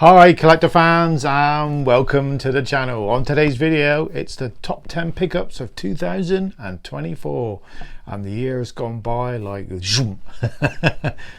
Hi collector fans and welcome to the channel. On today's video it's the top 10 pickups of 2024 and the year has gone by like zoom.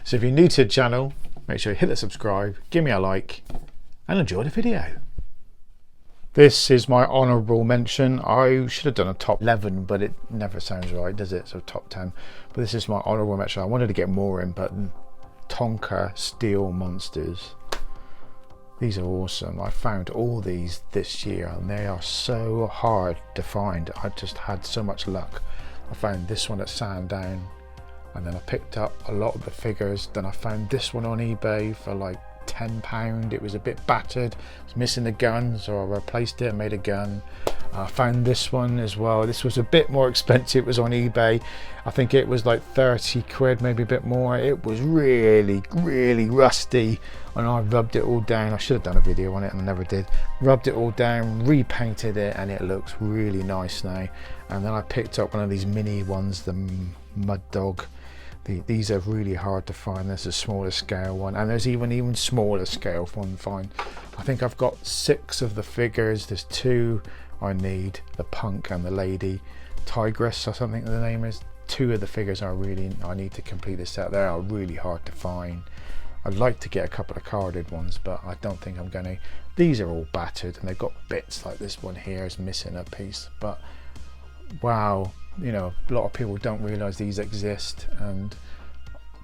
So if you're new to the channel, make sure you hit the subscribe, give me a like and enjoy the video. This is my honourable mention. I should have done a top 11 but it never sounds right, does it? So top 10, but this is my honourable mention. I wanted to get more in, but Tonka steel monsters. These are awesome. I found all these this year and they are so hard to find. I just had so much luck. I found this one at Sandown and then I picked up a lot of the figures. Then I found this one on eBay for like £10. It was a bit battered. It was missing the gun, so I replaced it and made a gun. I found this one as well. This was a bit more expensive. It was on eBay. I think it was like 30 quid, maybe a bit more. It was really rusty and I rubbed it all down. I should have done a video on it and I never did. Rubbed it all down, repainted it, and it looks really nice now. And then I picked up one of these mini ones, the Mud Dog. These are really hard to find. There's a smaller scale one and there's even smaller scale one to find. I think I've got 6 of the figures. There's 2 I need, the punk and the lady tigress or something the name is. 2 of the figures I need to complete this set. They are really hard to find. I'd like to get a couple of carded ones, but I don't think I'm gonna. These are all battered and they've got bits like this one here is missing a piece, but wow, you know, a lot of people don't realize these exist. And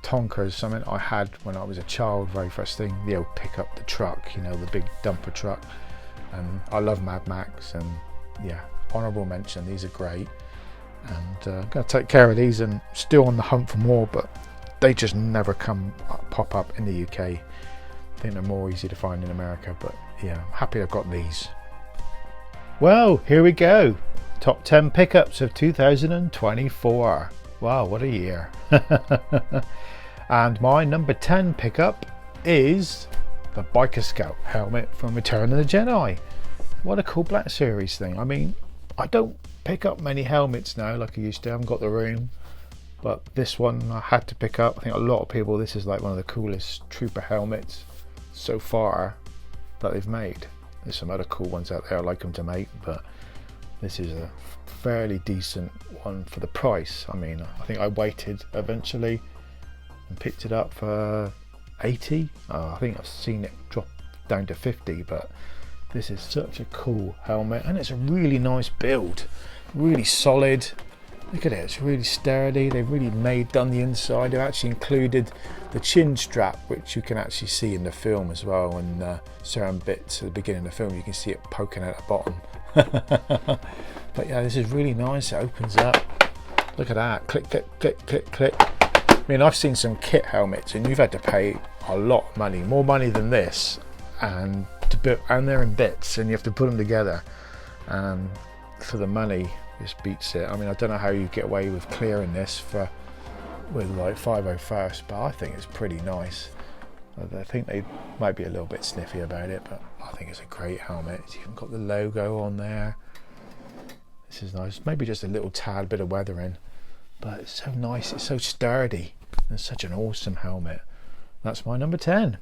Tonka is something I had when I was a child. Very first thing, the old pick up the truck, you know, the big dumper truck. And I love Mad Max, and yeah, honourable mention. These are great, and I'm gonna take care of these and still on the hunt for more, but they just never pop up in the UK. I think they're more easy to find in America, but yeah, I'm happy I've got these. Well, here we go. Top 10 pickups of 2024. Wow, what a year. And my number 10 pickup is the Biker Scout helmet from Return of the Jedi. What a cool Black Series thing. I mean, I don't pick up many helmets now like I used to. I haven't got the room, but this one I had to pick up. I think a lot of people, this is like one of the coolest trooper helmets so far that they've made. There's some other cool ones out there I like them to make, but this is a fairly decent one for the price. I mean, I think I waited eventually and picked it up for 80. I think I've seen it drop down to 50, but this is such a cool helmet and it's a really nice build, really solid. Look at it, it's really sturdy. They've really done the inside. They've actually included the chin strap, which you can actually see in the film as well, and certain bits at the beginning of the film you can see it poking out the bottom. But yeah, this is really nice. It opens up, look at that, click click click click click. I mean, I've seen some kit helmets and you've had to pay a lot of money, more money than this, and they're in bits and you have to put them together, and for the money this beats it. I mean, I don't know how you get away with clearing this with like 501st, but I think it's pretty nice. I think they might be a little bit sniffy about it, but I think it's a great helmet. It's even got the logo on there. This is nice. Maybe just a little tad bit of weathering, but it's so nice. It's so sturdy and such an awesome helmet. That's my number 10.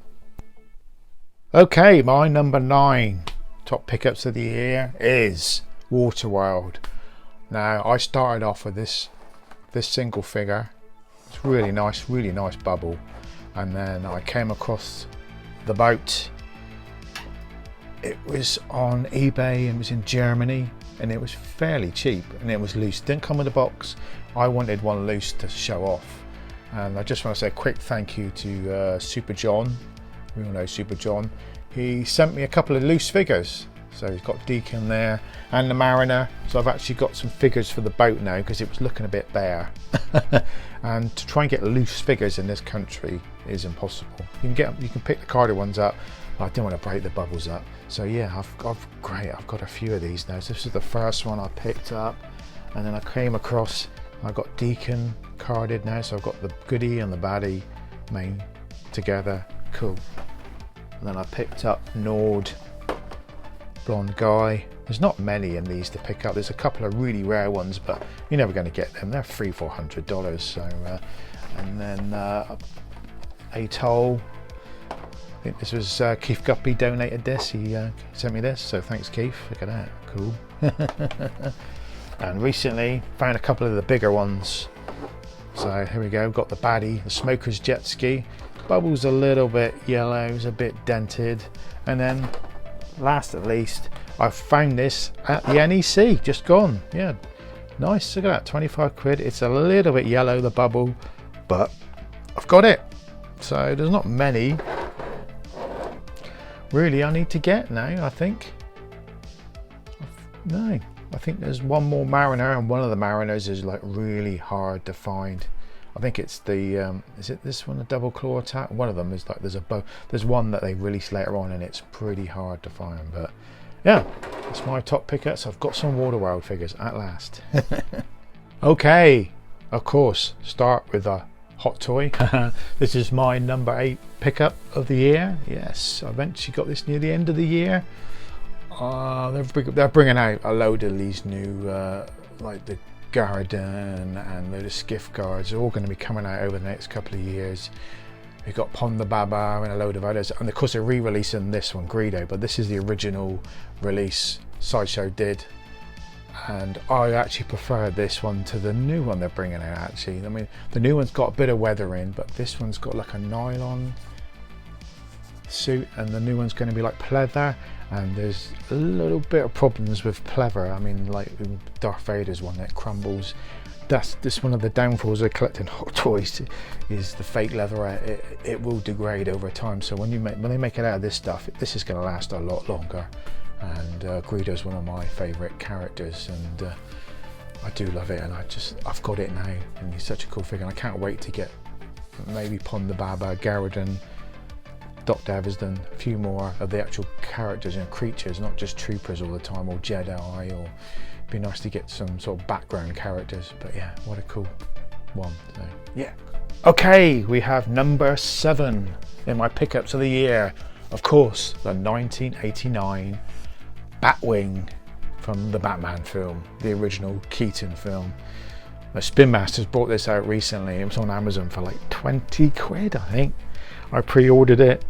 Okay, my number 9 top pickups of the year is Waterworld. Now, I started off with this single figure. It's really nice bubble, and then I came across the boat. It was on eBay and it was in Germany, and it was fairly cheap and it was loose. Didn't come with a box. I wanted one loose to show off, and I just want to say a quick thank you to Super John. We all know Super John. He sent me a couple of loose figures. So he's got Deacon there and the Mariner. So I've actually got some figures for the boat now because it was looking a bit bare. And to try and get loose figures in this country is impossible. You can pick the carded ones up. I don't want to break the bubbles up. So yeah, I've got a few of these now. So this is the first one I picked up, and then I came across. I got Deacon carded now, so I've got the goodie and the baddie main together. Cool. And then I picked up Nord. Blonde guy. There's not many in these to pick up. There's a couple of really rare ones, but you're never going to get them. They're $300-400. So, and then Atoll. think this was Keith Guppy donated this. He sent me this, so thanks Keith. Look at that, cool. And recently found a couple of the bigger ones. So here we go, got the baddie, the Smoker's jet ski. Bubble's a little bit yellow, it's a bit dented. And then last at least, I found this at the NEC, just gone. Yeah, nice, look at that, 25 quid. It's a little bit yellow, the bubble, but I've got it. So there's not many really I need to get now, I think. No, I think there's one more Mariner, and one of the Mariners is like really hard to find. I think it's the is it this one, the double claw attack? One of them is like there's one that they release later on and it's pretty hard to find. But yeah, that's my top pickups. I've got some Waterworld figures at last. Okay, of course, start with a hot toy. This is my number 8 pickup of the year. Yes, I eventually got this near the end of the year. They're bringing out a load of these new like the Garden and load of Skiff Guards. They're all going to be coming out over the next couple of years. We've got Pon the Baba and a load of others, and of course they're re-releasing this one, Greedo, but this is the original release Sideshow did, and I actually prefer this one to the new one they're bringing out. Actually, I mean, the new one's got a bit of weathering, but this one's got like a nylon suit, and the new one's going to be like pleather, and there's a little bit of problems with pleather. I mean, like Darth Vader's one that crumbles. That's this one of the downfalls of collecting hot toys, is the fake leather. It will degrade over time, so when they make it out of this stuff, this is going to last a lot longer. And Greedo's one of my favourite characters, and I do love it, and I've got it now, and he's such a cool figure, and I can't wait to get maybe Pon the Baba, Garridan, Dr. Eversden, a few more of the actual characters and creatures, not just troopers all the time, or Jedi, or it'd be nice to get some sort of background characters. But yeah, what a cool one. So yeah. Okay, we have number 7 in my pickups of the year. Of course, the 1989 Batwing from the Batman film, the original Keaton film. The Spin Masters brought this out recently. It was on Amazon for like 20 quid, I think. I pre-ordered it,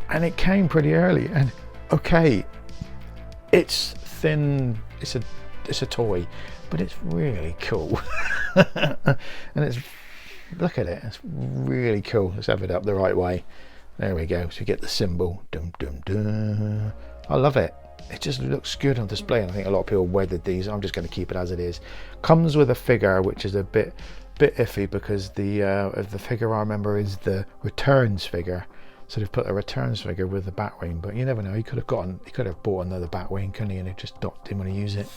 and it came pretty early. And okay, it's thin. It's a toy, but it's really cool. And it's, look at it. It's really cool. Let's have it up the right way. There we go. So you get the symbol. Dum dum dum. I love it. It just looks good on display, and I think a lot of people weathered these. I'm just going to keep it as it is. Comes with a figure, which is a bit iffy, because the figure I remember is the Returns figure. So they've put a Returns figure with the Batwing, but you never know. He could have bought another Batwing, couldn't he? And he just didn't want to use it.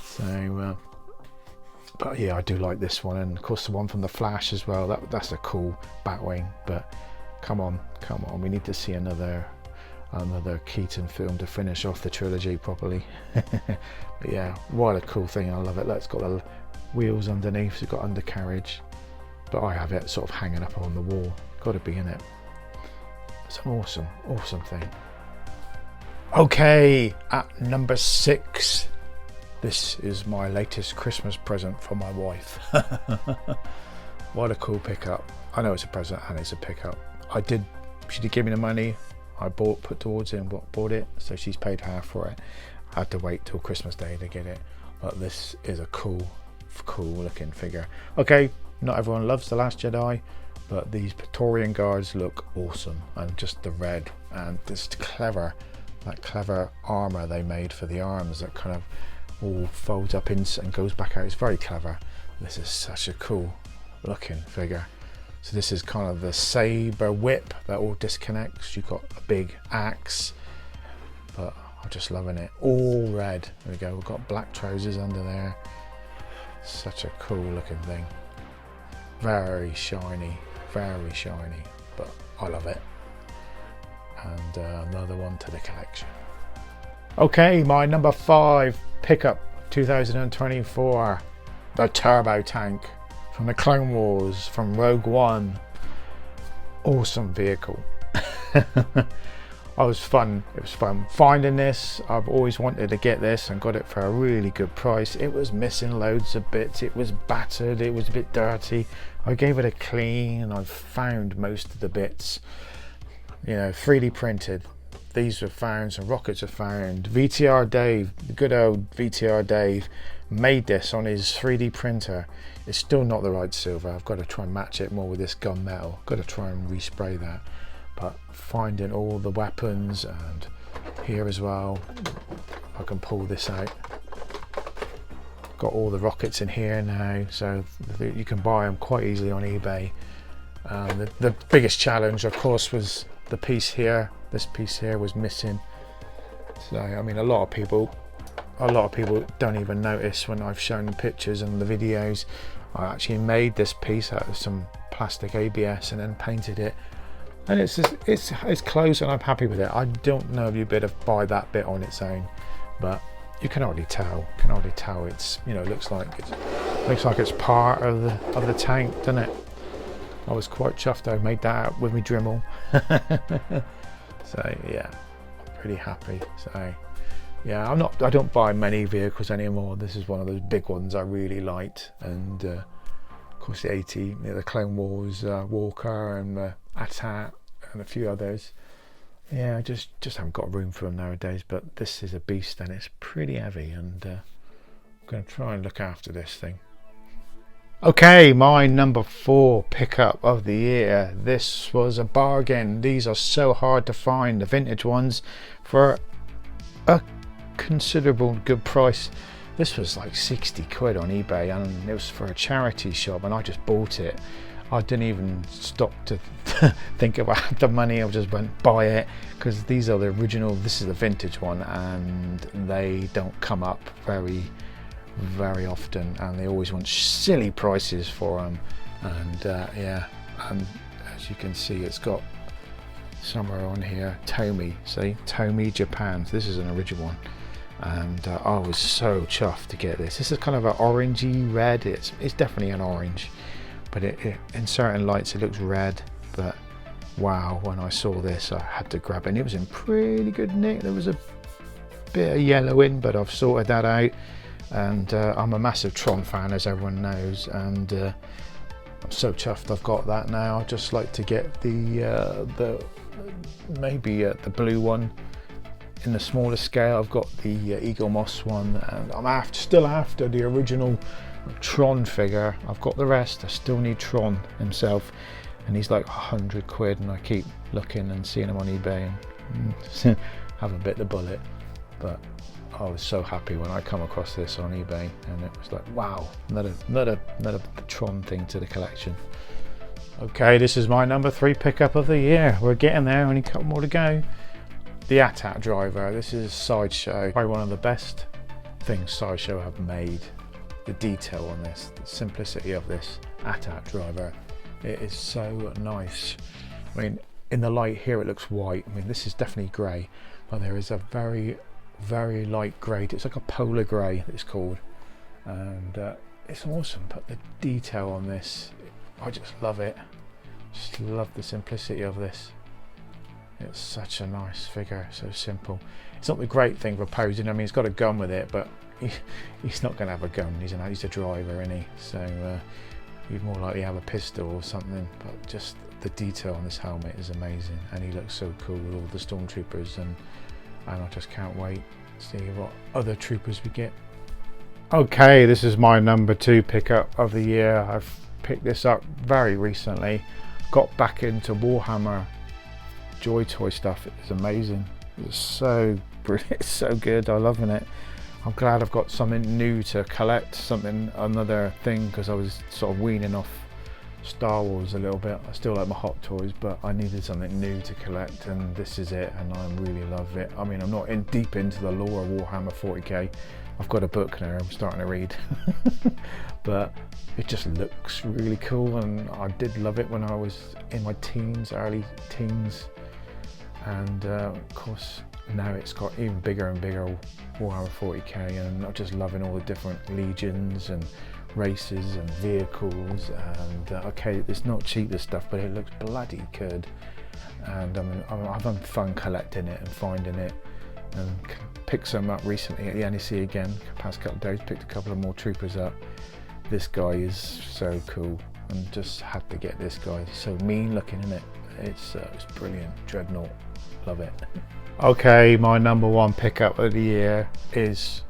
So, but yeah, I do like this one, and of course the one from the Flash as well. That's a cool Batwing. But come on, we need to see another Keaton film to finish off the trilogy properly. But yeah, what a cool thing. I love it. It's got the wheels underneath, so it's got undercarriage, but I have it sort of hanging up on the wall. Got to be in it. It's an awesome thing. Okay, at number 6, this is my latest Christmas present for my wife. What a cool pickup. I know it's a present and it's a pickup. She did give me the money. I put towards it and bought it, so she's paid half for it. I had to wait till Christmas Day to get it, but this is a cool looking figure. Okay, not everyone loves The Last Jedi, but these Praetorian Guards look awesome, and just the red and this clever armor they made for the arms that kind of all folds up in and goes back out. It's very clever. This is such a cool looking figure. So this is kind of the saber whip that all disconnects. You've got a big axe, but I'm just loving it. All red. There we go. We've got black trousers under there. Such a cool looking thing. Very shiny, but I love it. And another one to the collection. Okay, my number 5 pickup 2024, the Turbo Tank from the Clone Wars, from Rogue One. Awesome vehicle. It was fun finding this. I've always wanted to get this and got it for a really good price. It was missing loads of bits, it was battered, it was a bit dirty. I gave it a clean and I've found most of the bits. you know, 3D printed. These were found, some rockets were found. VTR Dave, the good old VTR Dave, made this on his 3D printer. It's still not the right silver. I've got to try and match it more with this gunmetal. Got to try and respray that. But finding all the weapons, and here as well, I can pull this out. Got all the rockets in here now, so you can buy them quite easily on eBay. The biggest challenge, of course, was the piece here. This piece here was missing. So I mean, a lot of people don't even notice when I've shown them pictures and the videos. I actually made this piece out of some plastic ABS and then painted it, and it's close, and I'm happy with it. I don't know if you'd better buy that bit on its own, but you can already tell. It's, you know, looks like it's part of the tank, doesn't it? I was quite chuffed I made that out with my Dremel. So yeah, I'm pretty happy. So yeah, I don't buy many vehicles anymore. This is one of those big ones I really liked, and of course the 80, you know, the Clone Wars Walker and the AT-AT and a few others. Yeah, I just haven't got room for them nowadays. But this is a beast, and it's pretty heavy, and I'm going to try and look after this thing. Okay, my number 4 pickup of the year. This was a bargain. These are so hard to find, the vintage ones, for a considerable good price. This was like 60 quid on eBay, and it was for a charity shop, and I just bought it. I didn't even stop to think about the money. I just went buy it, because these are the original. This is the vintage one, and they don't come up very often, and they always want silly prices for them. And yeah, and as you can see, it's got somewhere on here Tomy, see, Tomy Japan. This is an original one, and I was so chuffed to get this. This is kind of an orangey red. It's definitely an orange, but it in certain lights it looks red. But wow, when I saw this, I had to grab it, and it was in pretty good nick. There was a bit of yellow in, but I've sorted that out. And I'm a massive Tron fan, as everyone knows, and I'm so chuffed I've got that now. I'd just like to get the blue one in the smaller scale. I've got the Eagle Moss one, and I'm still after the original Tron figure. I've got the rest. I still need Tron himself, and he's like 100 quid, and I keep looking and seeing him on eBay and haven't bit the bullet. But I was so happy when I come across this on eBay, and it was like, wow, another Tron thing to the collection. Okay, this is my number 3 pickup of the year. We're getting there, only a couple more to go. The AT-AT driver. This is Sideshow, probably one of the best things Sideshow have made. The detail on this, the simplicity of this AT-AT driver, it is so nice. I mean, in the light here it looks white. I mean, this is definitely grey, but there is a very light grey. It's like a polar grey, it's called, and it's awesome. But the detail on this, I just love it. Just love the simplicity of this. It's such a nice figure, so simple. It's not the great thing for posing. I mean, he's got a gun with it, but he's not going to have a gun. He's a driver, isn't he? So he'd more likely have a pistol or something. But just the detail on this helmet is amazing, and he looks so cool with all the stormtroopers, and I just can't wait to see what other troopers we get. Okay, this is my number 2 pickup of the year. I've picked this up very recently. Got back into Warhammer Joy Toy stuff. It's amazing. It's so brilliant. It's so good. I'm loving it. I'm glad I've got something new to collect, another thing, because I was sort of weaning off Star Wars a little bit. I still like my Hot Toys, but I needed something new to collect, and this is it, and I really love it. I mean, I'm not deep into the lore of Warhammer 40k. I've got a book now I'm starting to read, but it just looks really cool, and I did love it when I was in my early teens, and of course now it's got even bigger and bigger Warhammer 40k, and I'm just loving all the different legions and races and vehicles, and okay, it's not cheap, this stuff, but it looks bloody good, and I'm having fun collecting it and finding it, and picked some up recently at the NEC again, past couple of days, picked a couple of more troopers up. This guy is so cool, and just had to get this guy. He's so mean looking, isn't it? it's brilliant. Dreadnought, love it. Okay, my number one pickup of the year is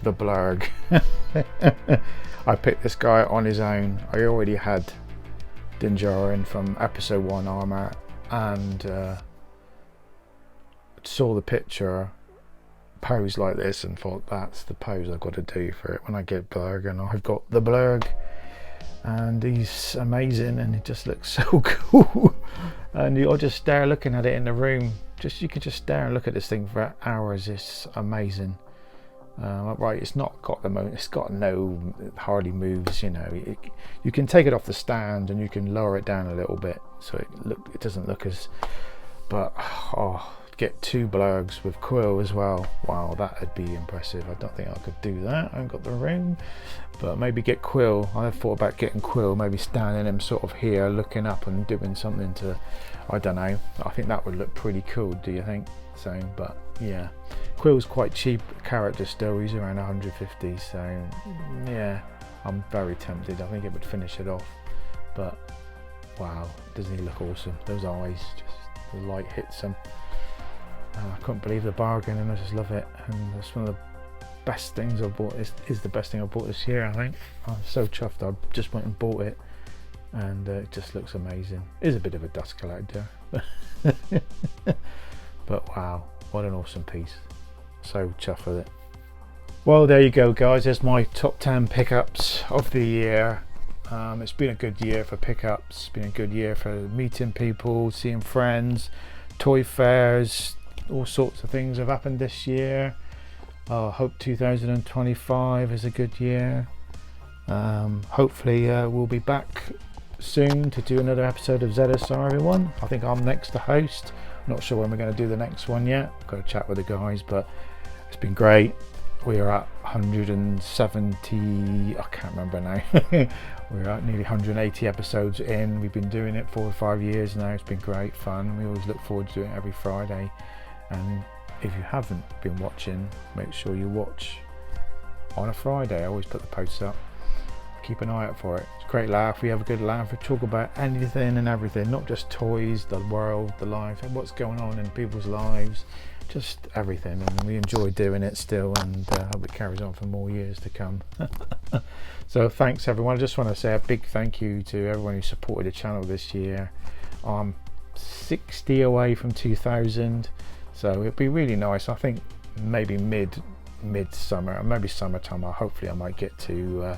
the Blurg. I picked this guy on his own. I already had Din Djarin from episode 1 armor, and saw the picture pose like this and thought, that's the pose I've got to do for it when I get Blurg. And I've got the Blurg, and he's amazing, and it just looks so cool. And you'll just stare looking at it in the room. You could just stare and look at this thing for hours. It's amazing. Right, it's got no hardly moves, you know. You can take it off the stand and you can lower it down a little bit so it doesn't look as, but get 2 Blurgs with Quill as well. Wow, that would be impressive. I don't think I could do that. I haven't got the room, but maybe get Quill. I've thought about getting Quill, maybe standing him sort of here looking up and doing something to, I don't know, I think that would look pretty cool, do you think? So, but yeah, Quill's quite cheap character still. He's around 150, so yeah, I'm very tempted. I think it would finish it off, but wow, doesn't he look awesome? Those eyes, just the light hits him. I couldn't believe the bargain, and I just love it. And it's one of the best things I've bought. Is the best thing I've bought this year, I think. I'm so chuffed. I just went and bought it, and it just looks amazing. It is a bit of a dust collector, but wow, what an awesome piece. So chuffed with it. Well, there you go, guys. There's my top 10 pickups of the year. It's been a good year for pickups. It's been a good year for meeting people, seeing friends, toy fairs. All sorts of things have happened this year. I hope 2025 is a good year. Hopefully we'll be back soon to do another episode of ZSR, everyone. I think I'm next to host. Not sure when we're going to do the next one yet. I've got to chat with the guys, but it's been great. We are at 170, I can't remember now. We're at nearly 180 episodes in. We've been doing it 4 or 5 years now. It's been great fun. We always look forward to doing it every Friday. And if you haven't been watching, make sure you watch on a Friday. I always put the posts up. Keep an eye out for it. It's a great laugh. We have a good laugh. We talk about anything and everything, not just toys, the world, the life, and what's going on in people's lives, just everything. And we enjoy doing it still, and hope it carries on for more years to come. So thanks, everyone. I just want to say a big thank you to everyone who supported the channel this year. I'm 60 away from 2,000. So it'd be really nice. I think maybe mid-summer, maybe summertime. Hopefully I might get to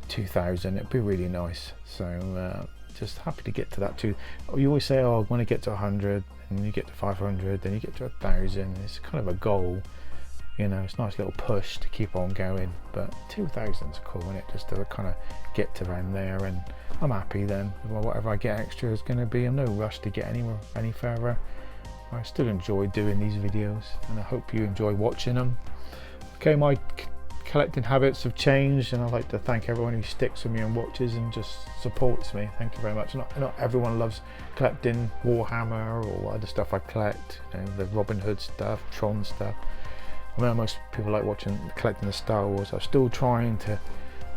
2,000. It'd be really nice. So just happy to get to that too. You always say, oh, I want to get to 100, and you get to 500, then you get to 1,000. It's kind of a goal, you know. It's a nice little push to keep on going. But 2,000 is cool, isn't it? Just to kind of get to around there, and I'm happy then. Well, whatever I get extra is going to be. I'm no rush to get any further. I still enjoy doing these videos, and I hope you enjoy watching them. Okay, my collecting habits have changed, and I'd like to thank everyone who sticks with me and watches and just supports me. Thank you very much. Not everyone loves collecting Warhammer or other stuff I collect, you know, the Robin Hood stuff, Tron stuff. I mean, most people like collecting the Star Wars. I'm still trying to.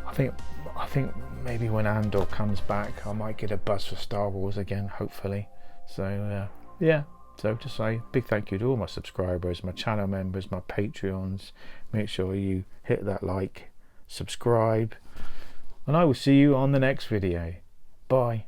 I think maybe when Andor comes back, I might get a buzz for Star Wars again, hopefully. So yeah. So just say big thank you to all my subscribers, my channel members, my Patreons. Make sure you hit that like, subscribe, and I will see you on the next video. Bye.